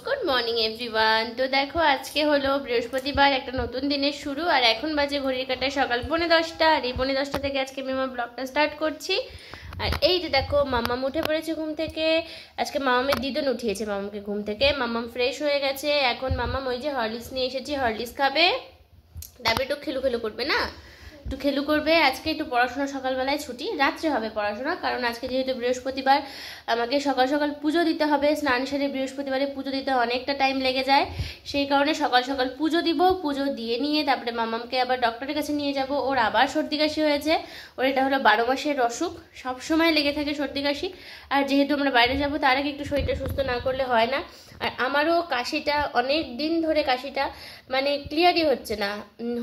Good morning everyone. তো দেখো আজকে হলো বৃহস্পতিবার, একটা নতুন দিনের শুরু। আর এখন বাজে ঘড়ির কাঁটায় সকাল 10:45। আর এই 10:45 থেকে আজকে আমি আমার ব্লগটা স্টার্ট করছি। আর এই যে দেখো মাম্মাম উঠে পড়েছে ঘুম থেকে। আজকে মামামের দিদন উঠিয়েছে মামামকে ঘুম থেকে। মাম্মাম ফ্রেশ হয়ে গেছে। এখন মাম্মাম ওই যে হরলিক্স নিয়ে এসেছি, হরলিক্স খাবে, তারপরে একটু খেলু করবে না, একটু খেলু করবে। আজকে একটু পড়াশোনা সকালবেলায় ছুটি, রাত্রে হবে পড়াশোনা, কারণ আজকে যেহেতু বৃহস্পতিবার আমাকে সকাল সকাল পুজো দিতে হবে। স্নান সেরে বৃহস্পতিবারে পুজো দিতে অনেকটা টাইম লেগে যায়, সেই কারণে সকাল সকাল পুজো দিব। পুজো দিয়ে নিয়ে তারপরে মামামকে আবার ডক্টরের কাছে নিয়ে যাব। ওর আবার সর্দি কাশি হয়েছে। ওর এটা হলো 12 মাসের অসুখ, সবসময় লেগে থাকে সর্দি কাশি। আর যেহেতু আমরা বাইরে যাব তার আগে একটু শরীরটা সুস্থ না করলে হয় না। আর আমারও কাশিটা অনেক দিন ধরে, কাশিটা মানে ক্লিয়ারই হচ্ছে না,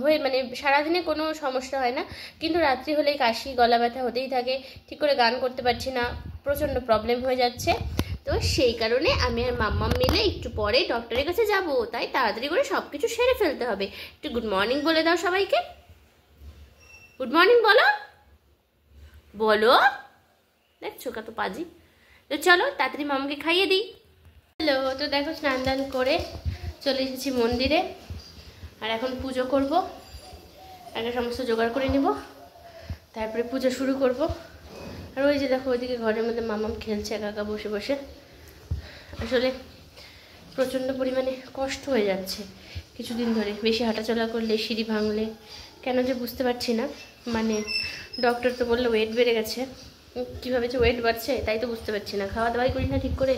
হয়ে মানে সারাদিনে কোনো সমস্যা হয় না, কিন্তু রাত্রি হলেই কাশি, গলা ব্যথা হতেই থাকে, ঠিক করে গান করতে পারছি না, প্রচণ্ড প্রবলেম হয়ে যাচ্ছে। তো সেই কারণে আমি আর মাম্মাম মিলে একটু পরে ডক্টরের কাছে যাব, তাই তাড়াতাড়ি করে সব কিছু সেরে ফেলতে হবে। একটু গুড মর্নিং বলে দাও সবাইকে, গুড মর্নিং বলো বলো, দেখছো কত পাজি। তো চলো তাড়াতাড়ি মামাকে খাইয়ে দিই। হ্যালো, তো দেখো স্নান দান করে চলে এসেছি মন্দিরে। আর এখন পুজো করব, আগে সমস্ত জোগাড় করে নিব, তারপরে পুজো শুরু করব। আর ওই যে দেখো ওইদিকে ঘরের মধ্যে মামাম খেলছে একা একা বসে বসে। আসলে প্রচণ্ড পরিমাণে কষ্ট হয়ে যাচ্ছে কিছুদিন ধরে, বেশি হাঁটাচলা করলে, সিঁড়ি ভাঙলে, কেন যে বুঝতে পারছি না। মানে ডক্টর তো বললো ওয়েট বেড়ে গেছে, কীভাবে যে ওয়েট বাড়ছে তাই তো বুঝতে পারছি না। খাওয়া দাওয়াই করি না ঠিক করে,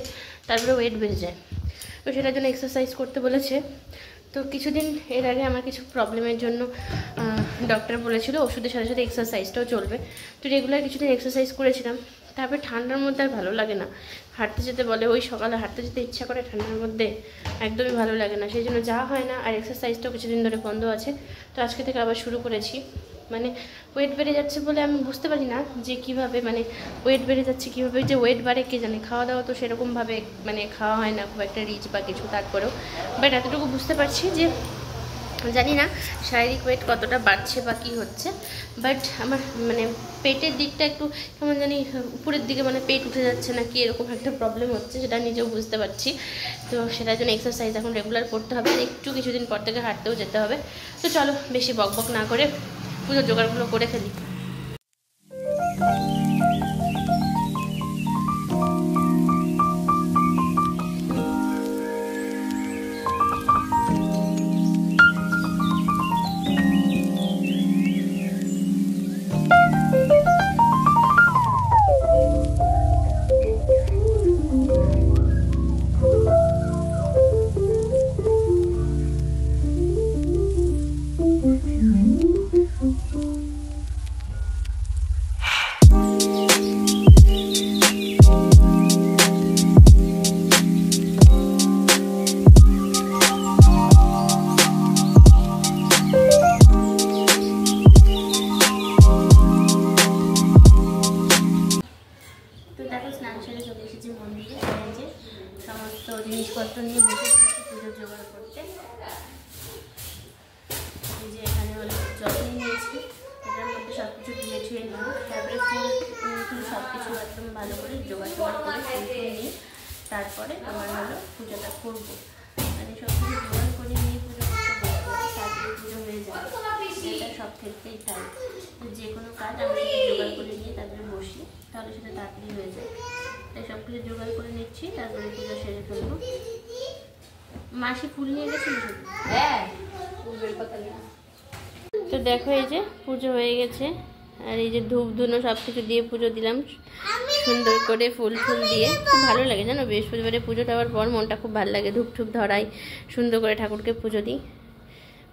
তারপরে ওয়েট বেড়ে যায়। তো সেটার জন্য এক্সারসাইজ করতে বলেছে। তো কিছুদিন এর আগে আমার কিছু প্রবলেমের জন্য ডক্টর বলেছিল ওষুধের সাথে সাথে এক্সারসাইজটাও চলবে। তো রেগুলার কিছুদিন এক্সারসাইজ করেছিলাম, তারপরে ঠান্ডার মধ্যে আর ভালো লাগে না হাঁটতে যেতে, বলে ওই সকালে হাঁটতে যেতে ইচ্ছা করে, ঠান্ডার মধ্যে একদমই ভালো লাগে না, সেই জন্য যাওয়া হয় না। আর এক্সারসাইজটাও কিছুদিন ধরে বন্ধ আছে। তো আজকে থেকে আবার শুরু করেছি। মানে ওয়েট বেড়ে যাচ্ছে বলে আমি বুঝতে পারি না যে কীভাবে, মানে ওয়েট বেড়ে যাচ্ছে কীভাবে, যে ওয়েট বাড়ে কে জানে। খাওয়া দাওয়া তো সেরকমভাবে মানে খাওয়া হয় না খুব একটা রিচ বা কিছু, তারপরেও বাট এতটুকু বুঝতে পারছি যে জানি না শারীরিক ওয়েট কতটা বাড়ছে বা কী হচ্ছে। বাট আমার মানে পেটের দিকটা একটু কেমন জানি উপরের দিকে, মানে পেট উঠে যাচ্ছে না কি, এরকম একটা প্রবলেম হচ্ছে, সেটা নিজেও বুঝতে পারছি। তো সেটার জন্য এক্সারসাইজ এখন রেগুলার করতে হবে, আর একটু কিছুদিন পর থেকে হাঁটতেও যেতে হবে। তো চলো বেশি বকবক না করে পুজোর জোগাড়গুলো করে ফেলি। সমস্ত জিনিসপত্র নিয়ে বসে পুজো জোগাড় করতে। এই যে এখানে হলো জল নিয়েছি, এটার মধ্যে সব কিছু ধুয়ে ছুঁয়ে নেব, তারপরে ফুল সব কিছু একদম ভালো করে জোগাড় করে ফুল নিয়ে তারপরে আমার হলো পুজোটা করবো। মানে সব কিছু জোগাড় করে নিয়ে পুজো করতে বসবো, তারপরে পুজো হয়ে যাবে। এটা সব ক্ষেত্রেই তাই, যে কোনো কাজ আমরা জোগাড় করে নিয়ে তারপরে বসি, তাহলে সেটা তাড়াতাড়ি হয়ে যায়। তাই সব কিছু জোগাড় করে নিচ্ছি, তারপরে পুজো সেরে ফেলবো। মাসি ফুল নিয়ে গেছিল, হ্যাঁ ফুলের কথা। তো দেখো এই যে পুজো হয়ে গেছে, আর এই যে ধূপ ধুনো সব কিছু দিয়ে পুজো দিলাম সুন্দর করে, ফুল দিয়ে। খুব ভালো লাগে জানো, বৃহস্পতিবারে পুজো দেওয়ার পর মনটা খুব ভালো লাগে, ধূপ ঠুপ ধরাই, সুন্দর করে ঠাকুরকে পুজো দিই,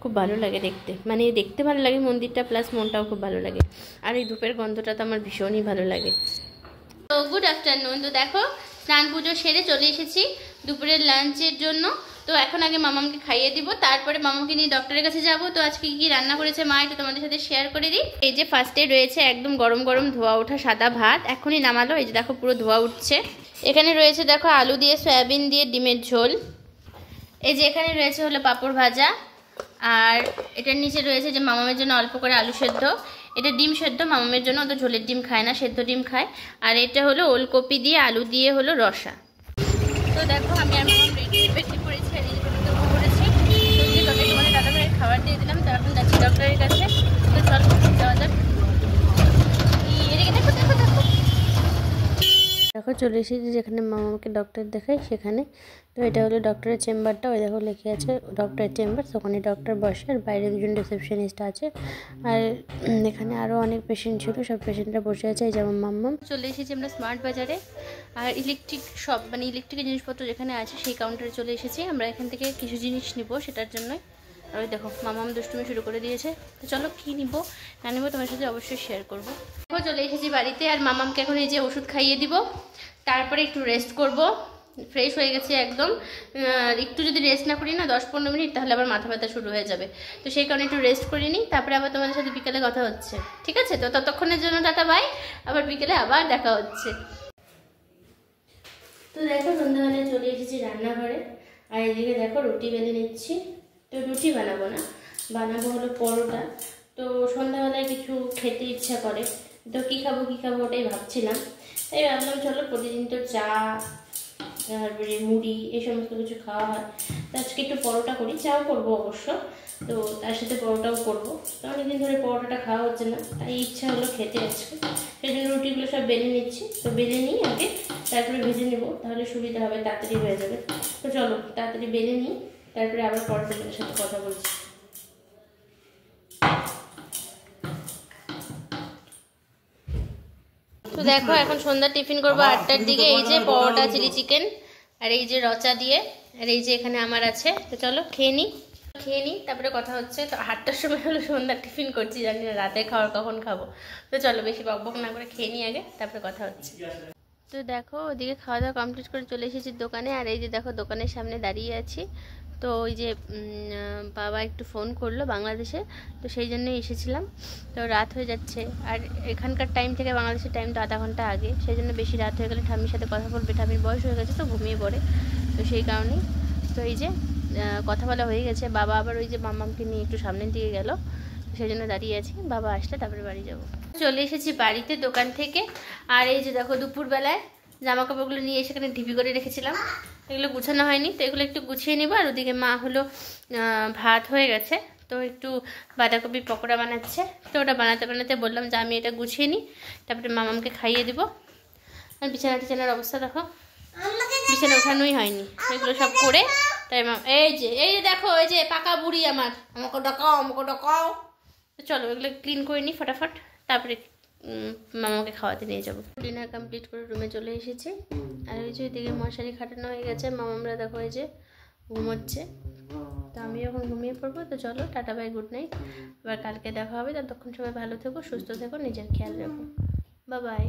খুব ভালো লাগে দেখতে। মানে দেখতে ভালো লাগে মন্দিরটা, প্লাস মনটাও খুব ভালো লাগে। আর এই ধূপের গন্ধটা তো আমার ভীষণই ভালো লাগে। তো গুড আফটারনুন। তো দেখো স্নান পুজো সেরে চলে এসেছি দুপুরের লাঞ্চের জন্য। তো এখন আগে মামামকে খাইয়ে দিব, তারপরে মামাকে নিয়ে ডক্টরের কাছে যাব। তো আজকে কি রান্না করেছে মা একটু তোমাদের সাথে শেয়ার করে দিই। এই যে ফার্স্টে রয়েছে একদম গরম গরম ধোয়া ওঠা সাদা ভাত, এখনই নামালো, এই যে দেখো পুরো ধোয়া উঠছে। এখানে রয়েছে দেখো আলু দিয়ে সয়াবিন দিয়ে ডিমের ঝোল। এই যে এখানে রয়েছে হলো পাঁপড় ভাজা, আর এটার নিচে রয়েছে যে মামামের জন্য অল্প করে আলু সেদ্ধ, এটা ডিম সেদ্ধ মামামের জন্য, তো ঝোলের ডিম খায় না, সেদ্ধ ডিম খায়। আর এটা হলো ওলকপি দিয়ে আলু দিয়ে হলো রসা। তো দেখো আমি আর মামাম রেডি চলে এসেছি যেখানে মামাকে ডক্টর দেখাই সেখানে। তো এটা হলো ডক্টরের চেম্বারটা, ওই দেখো লিখে আছে ডক্টরের চেম্বার। ওখানে ডক্টর বসে আর বাইরে দুজন রিসেপশনিস্ট আছে। আর এখানে আরও অনেক পেশেন্ট ছিল, সব পেশেন্টরা বসে আছে। এই যেমন মাম্মাম। চলে এসেছি আমরা স্মার্ট বাজারে, আর ইলেকট্রিক শপ মানে ইলেকট্রিকের জিনিসপত্র যেখানে আছে সেই কাউন্টারে চলে এসেছি। আমরা এখান থেকে কিছু জিনিস নিব সেটার জন্যই। আর ওই দেখো মামাম দুষ্টুমি শুরু করে দিয়েছে। তো চলো কী নিব না নিব তোমার সাথে অবশ্যই শেয়ার করবো। দেখো চলে এসেছি বাড়িতে, আর মামামকে এখন এই যে ওষুধ খাইয়ে দিব, তারপরে একটু রেস্ট করব। ফ্রেশ হয়ে গেছে একদম। একটু যদি রেস্ট না করি না 10-15 মিনিট, তাহলে আবার মাথা ব্যথা শুরু হয়ে যাবে। তো সেই কারণে একটু রেস্ট করে নিই, তারপরে আবার তোমাদের সাথে বিকেলে কথা হচ্ছে, ঠিক আছে? তো ততক্ষণের জন্য টাটা বাই, আবার বিকেলে আবার দেখা হচ্ছে। তো দেখো সন্ধ্যাবেলায় চলে এসেছি রান্নাঘরে, আর এদিকে দেখো রুটি বেলে নিচ্ছি। তো রুটি বানাবো না, বানাবো হলো পরোটা। তো সন্ধ্যাবেলায় কিছু খেতে ইচ্ছা করে, তো কী খাবো ওটাই ভাবছিলাম। তাই ভাবলাম চলো, প্রতিদিন তো চা তারপরে মুড়ি এই সমস্ত কিছু খাওয়া হয়, তো আজকে একটু পরোটা করি। চাও করবো অবশ্য, তো তার সাথে পরোটাও করবো। তো অনেকদিন ধরে পরোটাটা খাওয়া হচ্ছে না, তাই ইচ্ছা হলো খেতে আজকে। সেই জন্য রুটিগুলো সব বেলে নিচ্ছি। তো বেলে নিই আগে, তারপরে ভেজে নেবো, তাহলে সুবিধা হবে, তাড়াতাড়ি হয়ে যাবে। তো চলো তাড়াতাড়ি বেলে নিই, তারপরে আবার পরোটাগুলোর সাথে কথা বলছি। তো দেখো এখন সন্ধ্যা টিফিন করবো 8টার দিকে। এই যে পরোটা, চিলি চিকেন, আর এই যে রচা দিয়ে, আর এই যে এখানে আমার আছে। তো চলো খেয়ে নিই, তারপরে কথা হচ্ছে। তো 8টার সময় হলো সন্ধ্যা টিফিন করছি, জানি না রাতে খাওয়ার কখন খাবো। তো চলো বেশি বকবক না করে খেয়ে নিই আগে, তারপরে কথা হচ্ছে। তো দেখো ওদিকে খাওয়া দাওয়া কমপ্লিট করে চলে এসেছি দোকানে, আর এই যে দেখো দোকানের সামনে দাঁড়িয়ে আছি। তো ওই যে বাবা একটু ফোন করলো বাংলাদেশে, তো সেই জন্যই এসেছিলাম। তো রাত হয়ে যাচ্ছে, আর এখানকার টাইম থেকে বাংলাদেশের টাইম তো আধা ঘন্টা আগে, সেই জন্য বেশি রাত হয়ে গেলে ঠাম্মির সাথে কথা বলবে, ঠাম্মির বয়স হয়ে গেছে তো ঘুমিয়ে পড়ে। তো সেই কারণেই তো এই যে কথা বলা হয়ে গেছে। বাবা আবার ওই যে মাম্মামকে নিয়ে একটু সামনের দিকে গেল, সেই জন্য দাঁড়িয়ে আছি। বাবা আসলে তারপরে বাড়ি যাব। চলে এসেছি বাড়িতে দোকান থেকে, আর এই যে দেখো দুপুরবেলায় জামা কাপড়গুলো নিয়ে সেখানে ঢিপি করে রেখেছিলাম, এগুলো গুছানো হয়নি, তো এগুলো একটু গুছিয়ে নিব। আর ওদিকে মা হলো ভাত হয়ে গেছে, তো একটু বাঁধাকপির পকোড়া বানাচ্ছে। তো ওটা বানাতে বললাম যে আমি এটা গুছিয়ে নিই, তারপরে মামামকে খাইয়ে দিব। আর বিছানার অবস্থা দেখো, বিছানা ওঠানোই হয়নি, এগুলো সব করে। তাই এই যে দেখো, এই যে পাকা বুড়ি আমার, আমাকে ডাকাও। তো চলো এগুলো ক্লিন করে নিই ফটাফট, তারপরে মামাকে খাওয়াতে নিয়ে যাবো। ডিনার কমপ্লিট করে রুমে চলে এসেছি, আর ওই যে ওইদিকে মশারি খাটানো হয়ে গেছে। মামামরা দেখো এই যে ঘুমোচ্ছে, তো আমি এখন ঘুমিয়ে পড়বো। তো চলো টাটা বাই, গুড নাইট, আবার কালকে দেখা হবে। ততক্ষণ সবাই ভালো থেকো, সুস্থ থেকো, নিজের খেয়াল রাখো, বাই বাই।